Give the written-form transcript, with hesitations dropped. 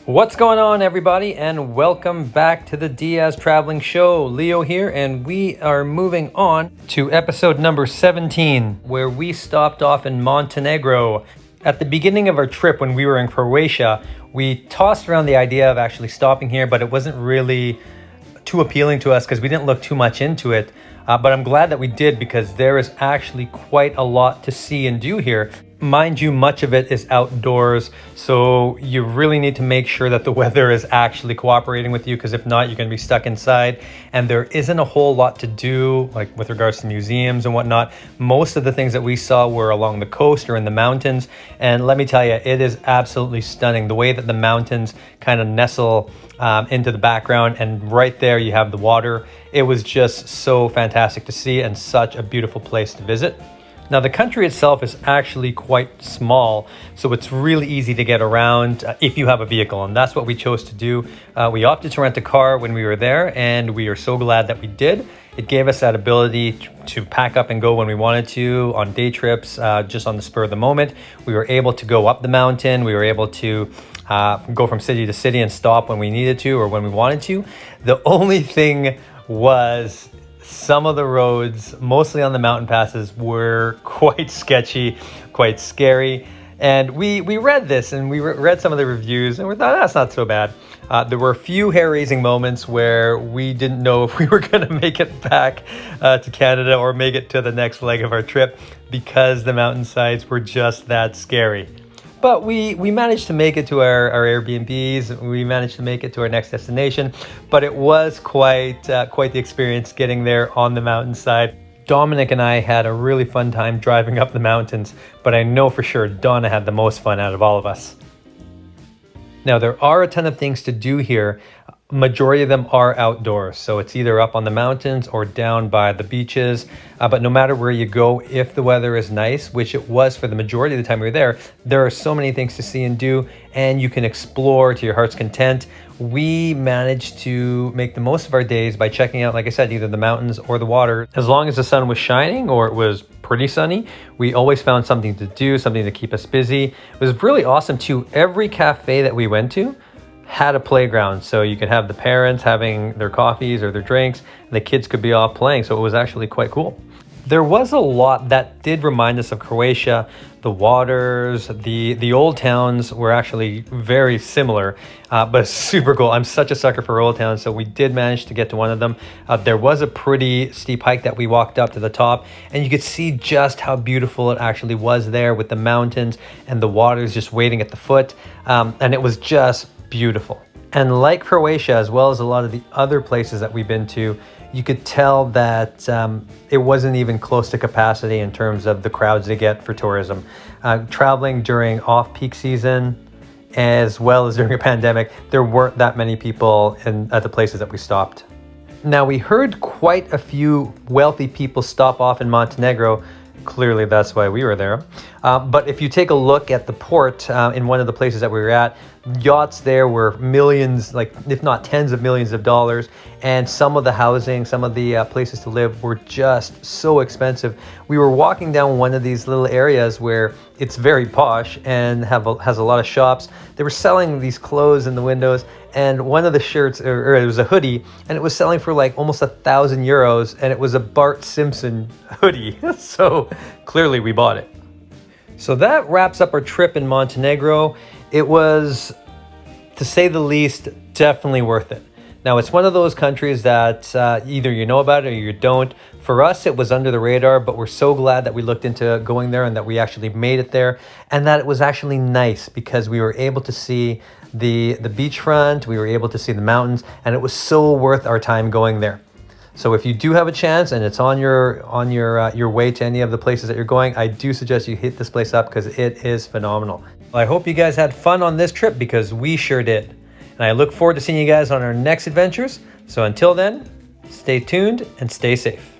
What's going on, everybody, and welcome back to the Diaz Traveling Show. Leo here, and we are moving on to episode number 17, where we stopped off in Montenegro. At the beginning of our trip, when we were in Croatia, we tossed around the idea of actually stopping here, but it wasn't really too appealing to us because we didn't look too much into it. But I'm glad that we did, because there is actually quite a lot to see and do here. Mind you, much of it is outdoors, so you really need to make sure that the weather is actually cooperating with you, because if not, you're going to be stuck inside. And there isn't a whole lot to do, like with regards to museums and whatnot. Most of the things that we saw were along the coast or in the mountains, and let me tell you, it is absolutely stunning the way that the mountains kind of nestle into the background, and right there you have the water. It was just so fantastic to see and such a beautiful place to visit. Now, the country itself is actually quite small, so it's really easy to get around if you have a vehicle, and that's what we chose to do. We opted to rent a car when we were there, and we are so glad that we did. It gave us that ability to pack up and go when we wanted to on day trips, just on the spur of the moment. We were able to go up the mountain. We were able to go from city to city and stop when we needed to or when we wanted to. The only thing was, some of the roads, mostly on the mountain passes, were quite sketchy, quite scary. And we read this and we read some of the reviews, and we thought, that's not so bad. There were a few hair-raising moments where we didn't know if we were going to make it back to Canada or make it to the next leg of our trip, because the mountainsides were just that scary. But we managed to make it to our Airbnbs. We managed to make it to our next destination. But it was quite the experience getting there on the mountainside. Dominic and I had a really fun time driving up the mountains, but I know for sure Donna had the most fun out of all of us. Now, there are a ton of things to do here. Majority of them are outdoors, so it's either up on the mountains or down by the beaches. But no matter where you go, if the weather is nice, which it was for the majority of the time we were there are so many things to see and do, and you can explore to your heart's content. We managed to make the most of our days by checking out, like I said, either the mountains or the water. As long as the sun was shining or it was pretty sunny, we always found something to do, something to keep us busy. It was really awesome too. Every cafe that we went to had a playground, so you could have the parents having their coffees or their drinks, and the kids could be off playing, so it was actually quite cool. There was a lot that did remind us of Croatia. The waters, the old towns were actually very similar, but super cool. I'm such a sucker for old towns, so we did manage to get to one of them. There was a pretty steep hike that we walked up to the top, and you could see just how beautiful it actually was there, with the mountains and the waters just waiting at the foot, and it was just beautiful. And like Croatia, as well as a lot of the other places that we've been to, you could tell that it wasn't even close to capacity in terms of the crowds they get for tourism. Traveling during off-peak season, as well as during a pandemic, there weren't that many people at the places that we stopped. Now, we heard quite a few wealthy people stop off in Montenegro. Clearly, that's why we were there. But if you take a look at the port in one of the places that we were at, yachts there were millions, like if not tens of millions of dollars. And some of the housing, some of the places to live were just so expensive. We were walking down one of these little areas where it's very posh and has a lot of shops. They were selling these clothes in the windows, and one of the shirts, or it was a hoodie, and it was selling for like almost €1,000, and it was a Bart Simpson hoodie. So clearly we bought it. So that wraps up our trip in Montenegro. It was, to say the least, definitely worth it. Now, it's one of those countries that either you know about it or you don't. For us, it was under the radar, but we're so glad that we looked into going there and that we actually made it there, and that it was actually nice because we were able to see the beachfront, we were able to see the mountains, and it was so worth our time going there. So if you do have a chance and it's on your way to any of the places that you're going, I do suggest you hit this place up because it is phenomenal. I hope you guys had fun on this trip, because we sure did. And I look forward to seeing you guys on our next adventures. So until then, stay tuned and stay safe.